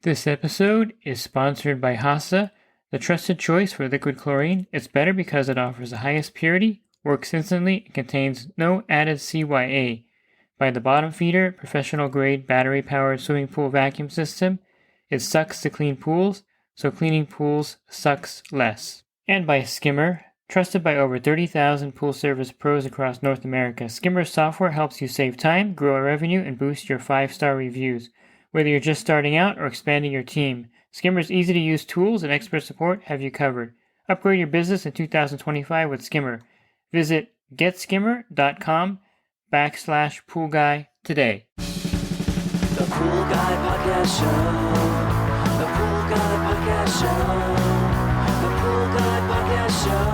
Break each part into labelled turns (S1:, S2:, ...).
S1: This episode is sponsored by HASA, the trusted choice for liquid chlorine. It's better because it offers the highest purity, works instantly, and contains no added CYA. By the bottom feeder, professional-grade battery-powered swimming pool vacuum system, it sucks to clean pools, so cleaning pools sucks less. And by Skimmer, trusted by over 30,000 pool service pros across North America. Skimmer's software helps you save time, grow revenue, and boost your 5-star reviews. Whether you're just starting out or expanding your team, Skimmer's easy-to-use tools and expert support have you covered. Upgrade your business in 2025 with Skimmer. Visit getskimmer.com/poolguy today.
S2: The Pool Guy Podcast Show. The Pool Guy Podcast Show. The Pool Guy Podcast Show.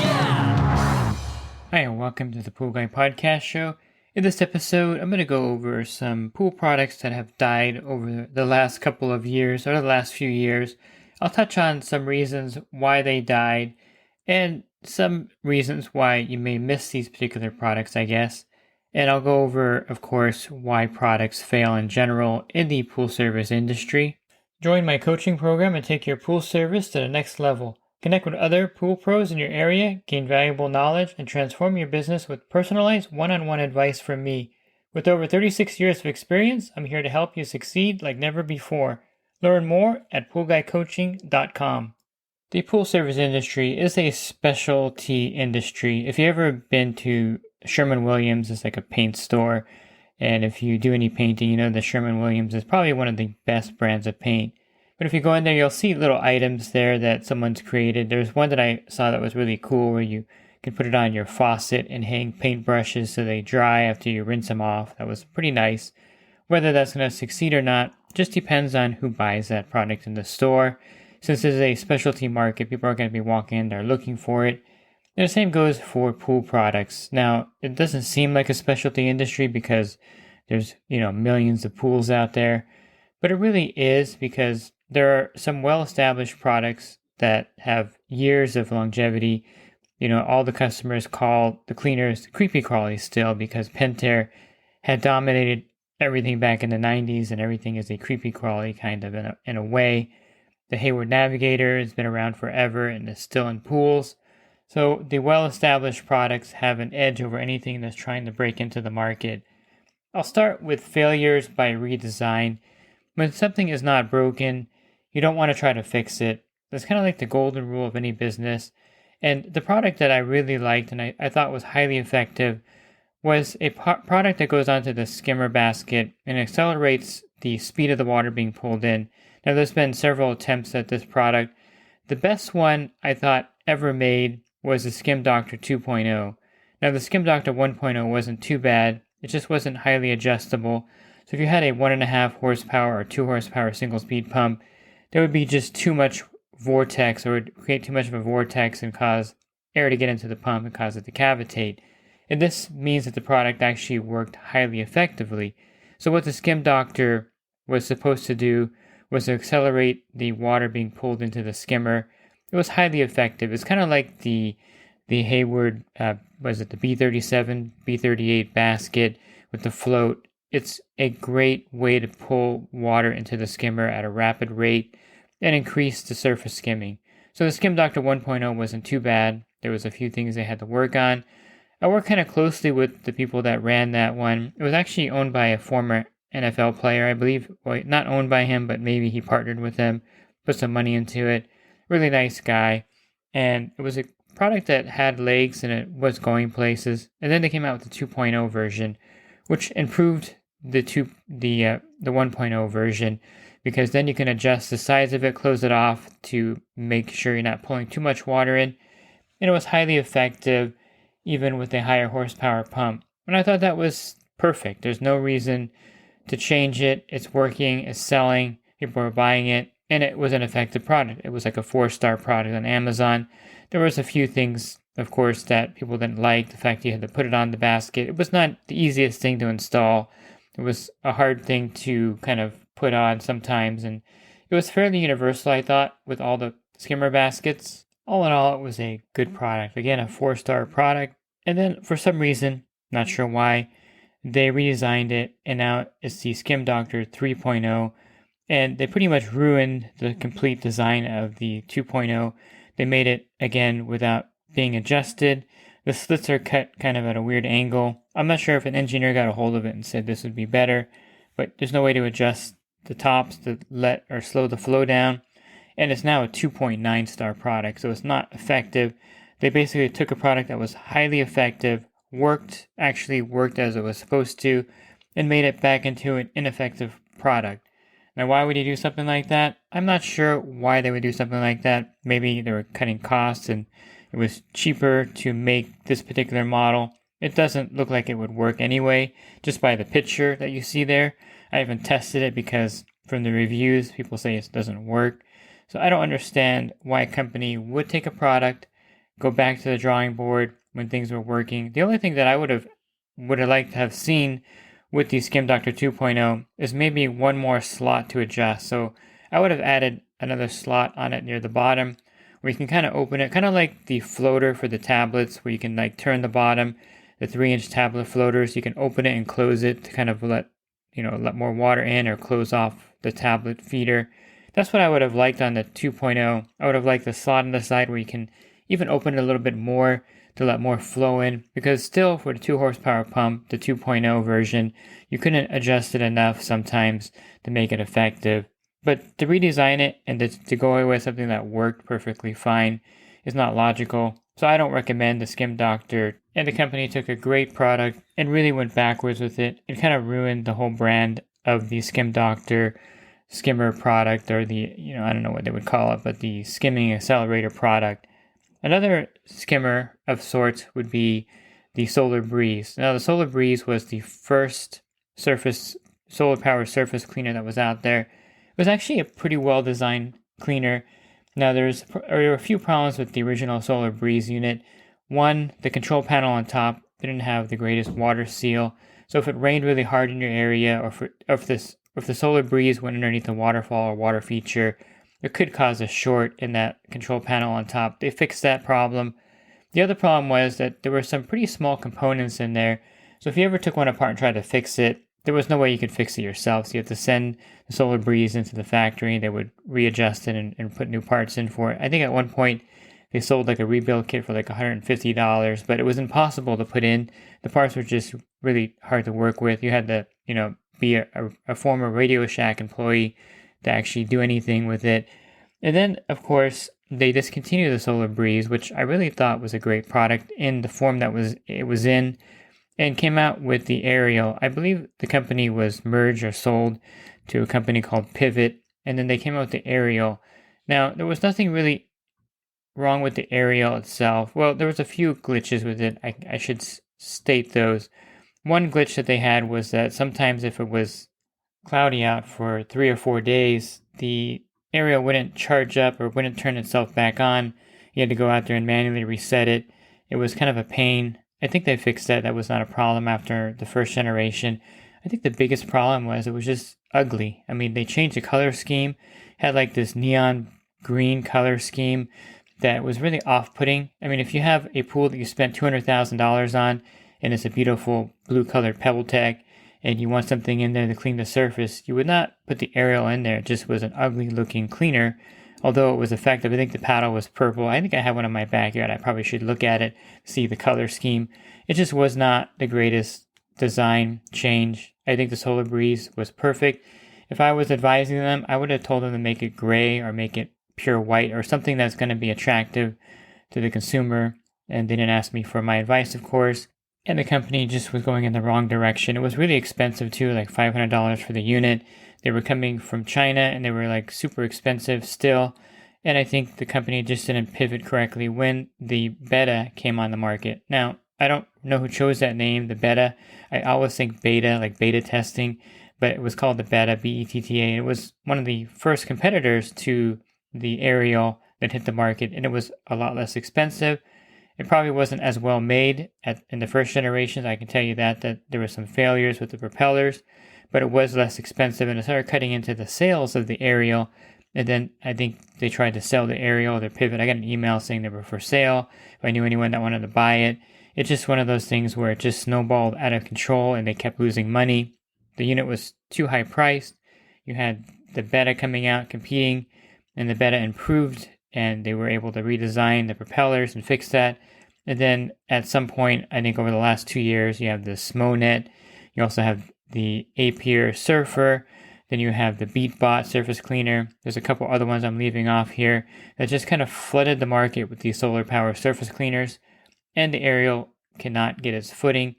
S2: Yeah!
S1: Hi, and welcome to the Pool Guy Podcast Show. In this episode, I'm going to go over some pool products that have died over the last couple of years, or the last few years. I'll touch on some reasons why they died, and some reasons why you may miss these particular products, I guess. And I'll go over, of course, why products fail in general in the pool service industry. Join my coaching program and take your pool service to the next level. Connect with other pool pros in your area, gain valuable knowledge, and transform your business with personalized one-on-one advice from me. With over 36 years of experience, I'm here to help you succeed like never before. Learn more at poolguycoaching.com. The pool service industry is a specialty industry. If you've ever been to Sherwin-Williams, it's like a paint store. And if you do any painting, you know that Sherwin-Williams is probably one of the best brands of paint. But if you go in there, you'll see little items there that someone's created. There's one that I saw that was really cool where you can put it on your faucet and hang paintbrushes so they dry after you rinse them off. That was pretty nice. Whether that's going to succeed or not just depends on who buys that product in the store. Since this is a specialty market, people are going to be walking in there looking for it. And the same goes for pool products. Now, it doesn't seem like a specialty industry because there's, millions of pools out there. But it really is because there are some well-established products that have years of longevity. All the customers call the cleaners creepy crawlies still because Pentair had dominated everything back in the 90s and everything is a creepy crawly kind of in a way. The Hayward Navigator has been around forever and is still in pools. So the well-established products have an edge over anything that's trying to break into the market. I'll start with failures by redesign. When something is not broken, you don't want to try to fix it. That's kind of like the golden rule of any business. And the product that I really liked and I thought was highly effective was a product that goes onto the skimmer basket and accelerates the speed of the water being pulled in. Now, there's been several attempts at this product. The best one I thought ever made was the Skim Doctor 2.0. Now, the Skim Doctor 1.0 wasn't too bad. It just wasn't highly adjustable. So if you had a 1.5 horsepower or 2 horsepower single speed pump, there would be just too much vortex, or would create too much of a vortex and cause air to get into the pump and cause it to cavitate. And this means that the product actually worked highly effectively. So what the Skim Doctor was supposed to do was to accelerate the water being pulled into the skimmer. It was highly effective. It's kind of like the Hayward, the B37, B38 basket with the float. It's a great way to pull water into the skimmer at a rapid rate and increase the surface skimming. So the Skim Doctor 1.0 wasn't too bad. There was a few things they had to work on. I worked kind of closely with the people that ran that one. It was actually owned by a former NFL player, I believe. Well, not owned by him, but maybe he partnered with them, put some money into it. Really nice guy. And it was a product that had legs and it was going places. And then they came out with the 2.0 version, which improved the 1.0 version, because then you can adjust the size of it, close it off to make sure you're not pulling too much water in. And it was highly effective, even with a higher horsepower pump. And I thought that was perfect. There's no reason to change it. It's working, it's selling, people are buying it, and it was an effective product. It was like a 4-star product on Amazon. There was a few things, of course, that people didn't like. The fact you had to put it on the basket. It was not the easiest thing to install. It was a hard thing to kind of put on sometimes, and it was fairly universal, I thought, with all the skimmer baskets. All in all, it was a good product. Again, a 4-star product. And then, for some reason, not sure why, they redesigned it, and now it's the Skim Doctor 3.0, and they pretty much ruined the complete design of the 2.0. They made it, again, without being adjusted. The slits are cut kind of at a weird angle. I'm not sure if an engineer got a hold of it and said this would be better, but there's no way to adjust the tops to let or slow the flow down. And it's now a 2.9 star product, so it's not effective. They basically took a product that was highly effective, actually worked as it was supposed to, and made it back into an ineffective product. Now, why would you do something like that? I'm not sure why they would do something like that. Maybe they were cutting costs and it was cheaper to make this particular model. It doesn't look like it would work anyway, just by the picture that you see there. I haven't tested it because from the reviews, people say it doesn't work. So I don't understand why a company would take a product, go back to the drawing board when things were working. The only thing that I would have liked to have seen with the Skim Doctor 2.0 is maybe one more slot to adjust. So I would have added another slot on it near the bottom where you can kind of open it, kind of like the floater for the tablets where you can like turn the bottom, the 3-inch tablet floaters. You can open it and close it to kind of let more water in or close off the tablet feeder. That's what I would have liked on the 2.0. I would have liked the slot on the side where you can even open it a little bit more to let more flow in, because still for the 2 horsepower pump, the 2.0 version, you couldn't adjust it enough sometimes to make it effective. But to redesign it and to go away with something that worked perfectly fine is not logical. So I don't recommend the Skim Doctor. And the company took a great product and really went backwards with it. It kind of ruined the whole brand of the Skim Doctor skimmer product, or the, I don't know what they would call it, but the skimming accelerator product. Another skimmer of sorts would be the Solar Breeze. Now, the Solar Breeze was the first solar power surface cleaner that was out there. It was actually a pretty well designed cleaner. Now, there were a few problems with the original Solar Breeze unit. One, the control panel on top didn't have the greatest water seal. So if it rained really hard in your area, or if the Solar Breeze went underneath a waterfall or water feature, it could cause a short in that control panel on top. They fixed that problem. The other problem was that there were some pretty small components in there. So if you ever took one apart and tried to fix it, there was no way you could fix it yourself. So you have to send the Solar Breeze into the factory. They would readjust it and put new parts in for it. I think at one point they sold like a rebuild kit for like $150, but it was impossible to put in. The parts were just really hard to work with. You had to, be a former Radio Shack employee to actually do anything with it. And then, of course, they discontinued the Solar Breeze, which I really thought was a great product in the form that it was in, and came out with the Aerial. I believe the company was merged or sold to a company called Pivot, and then they came out with the Aerial. Now, there was nothing really wrong with the Aerial itself. Well, there was a few glitches with it. I should state those. One glitch that they had was that sometimes if it was cloudy out for 3 or 4 days, the Aerial wouldn't charge up or wouldn't turn itself back on. You had to go out there and manually reset it. It was kind of a pain. I think they fixed that. That was not a problem after the first generation. I think the biggest problem was it was just ugly. I mean, they changed the color scheme, had like this neon green color scheme that was really off-putting. I mean, if you have a pool that you spent $200,000 on and it's a beautiful blue-colored PebbleTech, and you want something in there to clean the surface, you would not put the Aerial in there. It just was an ugly-looking cleaner, although it was effective. I think the paddle was purple. I think I have one in my backyard. I probably should look at it, see the color scheme. It just was not the greatest design change. I think the Solar Breeze was perfect. If I was advising them, I would have told them to make it gray or make it pure white or something that's going to be attractive to the consumer. And they didn't ask me for my advice, of course. And the company just was going in the wrong direction. It was really expensive too, like $500 for the unit. They were coming from China and they were like super expensive still. And I think the company just didn't pivot correctly when the Beta came on the market. Now, I don't know who chose that name, the Beta. I always think beta, like beta testing, but it was called the Beta, B-E-T-T-A. It was one of the first competitors to the Aerial that hit the market, and it was a lot less expensive. It probably wasn't as well made in the first generations. I can tell you that there were some failures with the propellers, but it was less expensive, and it started cutting into the sales of the Aerial. And then I think they tried to sell the Aerial, their Pivot. I got an email saying they were for sale. If I knew anyone that wanted to buy it, It's just one of those things where it just snowballed out of control and they kept losing money. The unit was too high priced. You had the beta coming out competing, and the beta improved, and they were able to redesign the propellers and fix that. And then at some point, I think over the last 2 years, you have the SMONet. You also have the Apier Surfer. Then you have the BeatBot surface cleaner. There's a couple other ones I'm leaving off here that just kind of flooded the market with these solar power surface cleaners, and the Ariel cannot get its footing.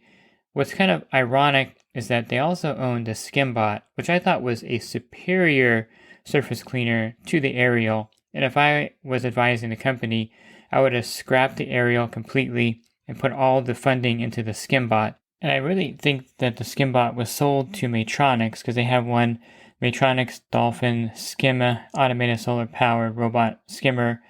S1: What's kind of ironic is that they also own the Skimbot, which I thought was a superior surface cleaner to the Ariel. And if I was advising the company, I would have scrapped the Ariel completely and put all the funding into the Skimbot. And I really think that the Skimbot was sold to Maytronics because they have one Maytronics Dolphin Skimmer automated solar powered robot skimmer.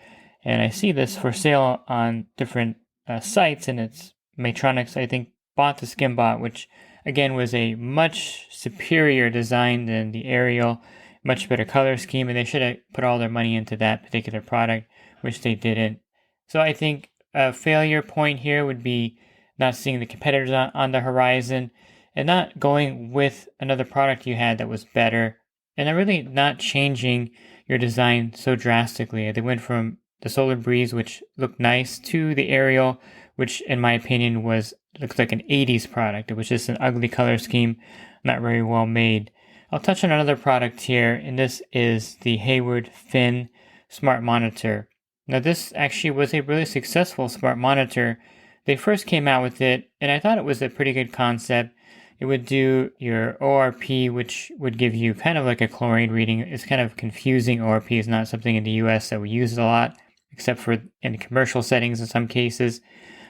S1: And I see this for sale on different sites, and it's Maytronics, I think, bought the Skimbot, which again was a much superior design than the Ariel, much better color scheme, and they should have put all their money into that particular product, which they didn't. So I think a failure point here would be not seeing the competitors on the horizon, and not going with another product you had that was better, and then really not changing your design so drastically. They went from the Solar Breeze, which looked nice, to the Ariel, which in my opinion looks like an 80s product. It was just an ugly color scheme, not very well made. I'll touch on another product here, and this is the Hayward Fin Smart Monitor. Now this actually was a really successful smart monitor. They first came out with it, and I thought it was a pretty good concept. It would do your ORP, which would give you kind of like a chlorine reading. It's kind of confusing. ORP is not something in the US that we use a lot, except for in commercial settings in some cases.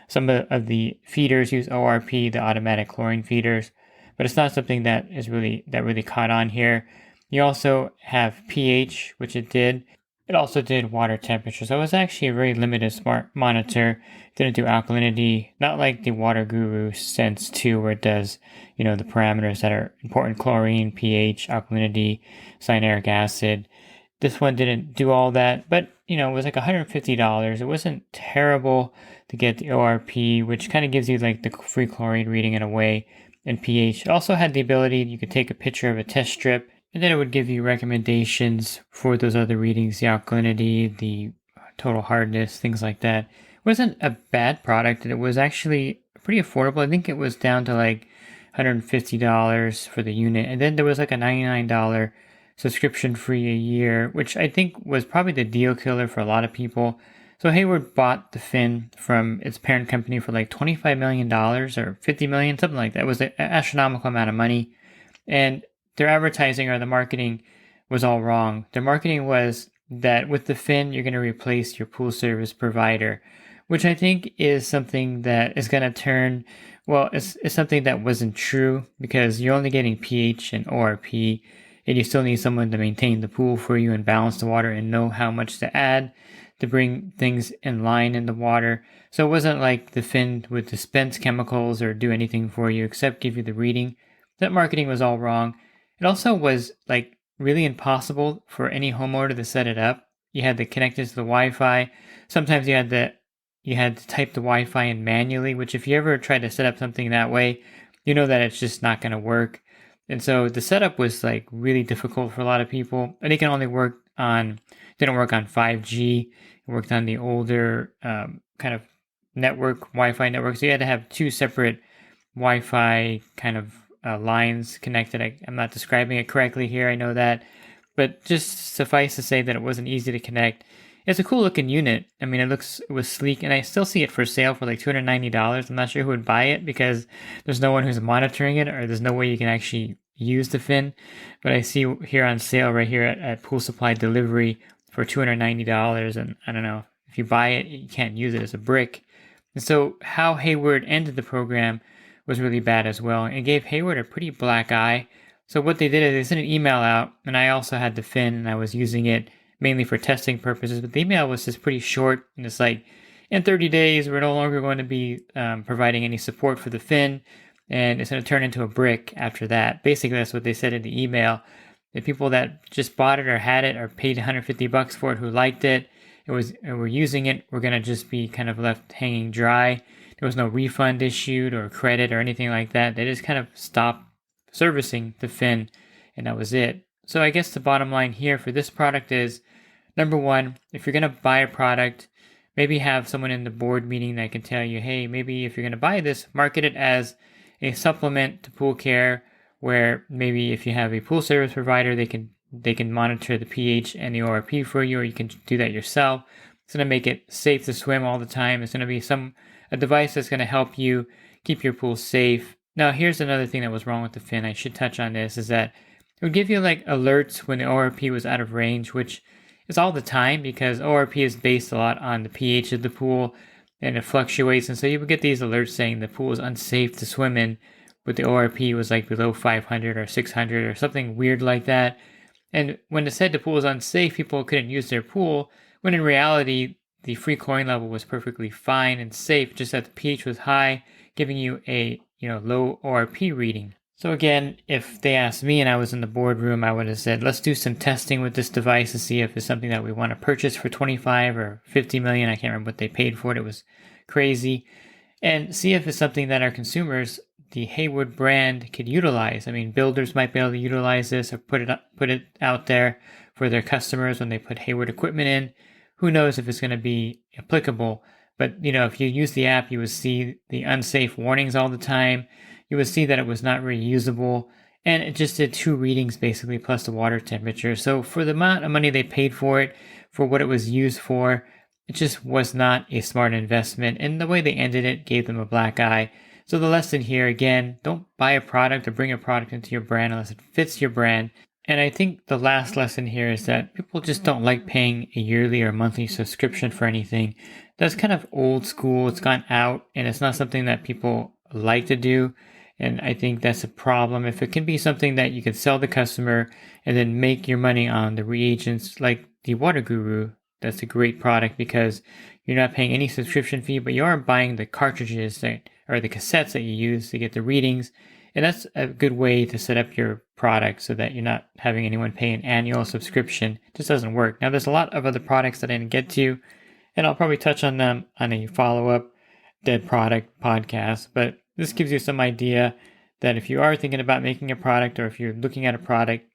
S1: Some of the feeders use ORP, the automatic chlorine feeders, but it's not something that really caught on here. You also have pH, which it did. It also did water temperature, so it was actually a very limited smart monitor. It didn't do alkalinity, not like the Water Guru Sense 2, where it does, the parameters that are important: chlorine, pH, alkalinity, cyanuric acid. This one didn't do all that, but it was like $150. It wasn't terrible to get the ORP, which kind of gives you like the free chlorine reading in a way, and pH. It also had the ability, you could take a picture of a test strip, and then it would give you recommendations for those other readings, the alkalinity, the total hardness, things like that. It wasn't a bad product, and it was actually pretty affordable. I think it was down to like $150 for the unit, and then there was like a $99 subscription free a year, which I think was probably the deal killer for a lot of people. So Hayward bought the Fin from its parent company for like $25 million or $50 million, something like that. It was an astronomical amount of money. And their advertising or the marketing was all wrong. Their marketing was that with the Fin, you're going to replace your pool service provider, which I think is something that is going to turn, it's something that wasn't true, because you're only getting pH and ORP, and you still need someone to maintain the pool for you and balance the water and know how much to add to bring things in line in the water. So it wasn't like the Fin would dispense chemicals or do anything for you except give you the reading. That marketing was all wrong. It also was like really impossible for any homeowner to set it up. You had to connect it to the Wi-Fi. Sometimes you had to type the Wi-Fi in manually, which if you ever tried to set up something that way, you know that it's just not going to work. And so the setup was like really difficult for a lot of people. And it didn't work on 5G. It worked on the older kind of Wi-Fi network. So you had to have two separate Wi-Fi kind of lines connected. I'm not describing it correctly here, I know that. But just suffice to say that it wasn't easy to connect. It's a cool looking unit. I mean, it was sleek, and I still see it for sale for like $290. I'm not sure who would buy it because there's no one who's monitoring it, or there's no way you can actually use the Fin. But I see here on sale right here at Pool Supply Delivery for $290, and I don't know, if you buy it, you can't use it as a brick. And so how Hayward ended the program was really bad as well, and gave Hayward a pretty black eye. So what they did is they sent an email out, and I also had the Fin, and I was using it mainly for testing purposes, but the email was just pretty short, and it's like, in 30 days, we're no longer going to be providing any support for the Fin, and it's going to turn into a brick after that. Basically, that's what they said in the email. The people that just bought it or had it or paid $150 for it, who liked it, were using it, we're going to just be kind of left hanging dry. There was no refund issued or credit or anything like that. They just kind of stopped servicing the fin, and that was it. So I guess the bottom line here for this product is, number one, if you're going to buy a product, maybe have someone in the board meeting that can tell you, hey, maybe if you're going to buy this, market it as a supplement to pool care, where maybe if you have a pool service provider, they can monitor the pH and the ORP for you, or you can do that yourself. It's going to make it safe to swim all the time. It's going to be a device that's going to help you keep your pool safe. Now, here's another thing that was wrong with the fin. I should touch on this, is that it would give you like alerts when the ORP was out of range, which is all the time because ORP is based a lot on the pH of the pool and it fluctuates. And so you would get these alerts saying the pool is unsafe to swim in, but the ORP was like below 500 or 600 or something weird like that. And when it said the pool was unsafe, people couldn't use their pool, when in reality, the free chlorine level was perfectly fine and safe, just that the pH was high, giving you a low ORP reading. So again, if they asked me and I was in the boardroom, I would have said, let's do some testing with this device to see if it's something that we want to purchase for 25 or 50 million. I can't remember what they paid for it. It was crazy. And see if it's something that our consumers, the Hayward brand, could utilize. I mean, builders might be able to utilize this or put it out there for their customers when they put Hayward equipment in. Who knows if it's going to be applicable? But, if you use the app, you would see the unsafe warnings all the time. You would see that it was not reusable. And it just did 2 readings basically, plus the water temperature. So for the amount of money they paid for it, for what it was used for, it just was not a smart investment. And the way they ended it gave them a black eye. So the lesson here, again, don't buy a product or bring a product into your brand unless it fits your brand. And I think the last lesson here is that people just don't like paying a yearly or monthly subscription for anything. That's kind of old school. It's gone out and it's not something that people like to do. And I think that's a problem. If it can be something that you can sell the customer and then make your money on the reagents, like the Water Guru, that's a great product because you're not paying any subscription fee, but you are buying the cartridges or the cassettes that you use to get the readings. And that's a good way to set up your product so that you're not having anyone pay an annual subscription. It just doesn't work. Now, there's a lot of other products that I didn't get to, and I'll probably touch on them on a follow-up Dead Product podcast. But this gives you some idea that if you are thinking about making a product or if you're looking at a product,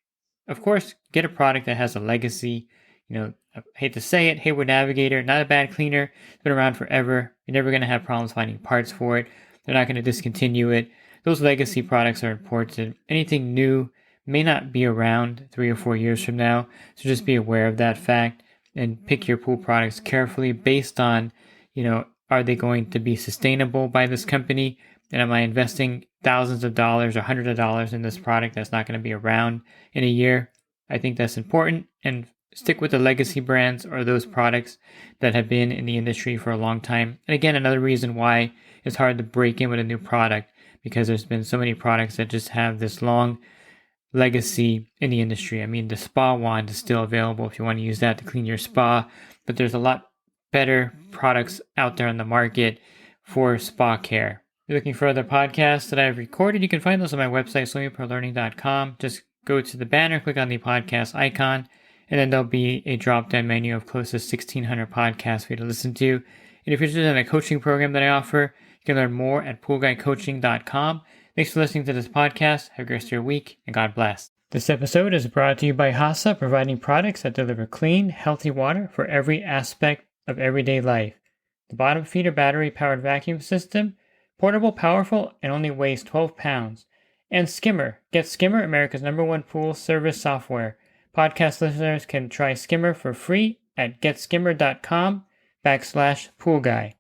S1: of course, get a product that has a legacy. I hate to say it, Hayward Navigator, not a bad cleaner. It's been around forever. You're never going to have problems finding parts for it. They're not going to discontinue it. Those legacy products are important. Anything new may not be around 3 or 4 years from now. So just be aware of that fact and pick your pool products carefully based on, are they going to be sustainable by this company? And am I investing thousands of dollars or hundreds of dollars in this product that's not going to be around in a year? I think that's important. And stick with the legacy brands or those products that have been in the industry for a long time. And again, another reason why it's hard to break in with a new product, because there's been so many products that just have this long legacy in the industry. I mean, the spa wand is still available if you want to use that to clean your spa, but there's a lot better products out there on the market for spa care. If you're looking for other podcasts that I've recorded, you can find those on my website, swimmingpoollearning.com. Just go to the banner, click on the podcast icon, and then there'll be a drop-down menu of close to 1,600 podcasts for you to listen to. And if you're interested in a coaching program that I offer, you can learn more at poolguycoaching.com. Thanks for listening to this podcast. Have a great rest of your week, and God bless. This episode is brought to you by HASA, providing products that deliver clean, healthy water for every aspect of everyday life. The bottom feeder battery-powered vacuum system, portable, powerful, and only weighs 12 pounds. And Skimmer. Get Skimmer, America's #1 pool service software. Podcast listeners can try Skimmer for free at getskimmer.com/poolguy.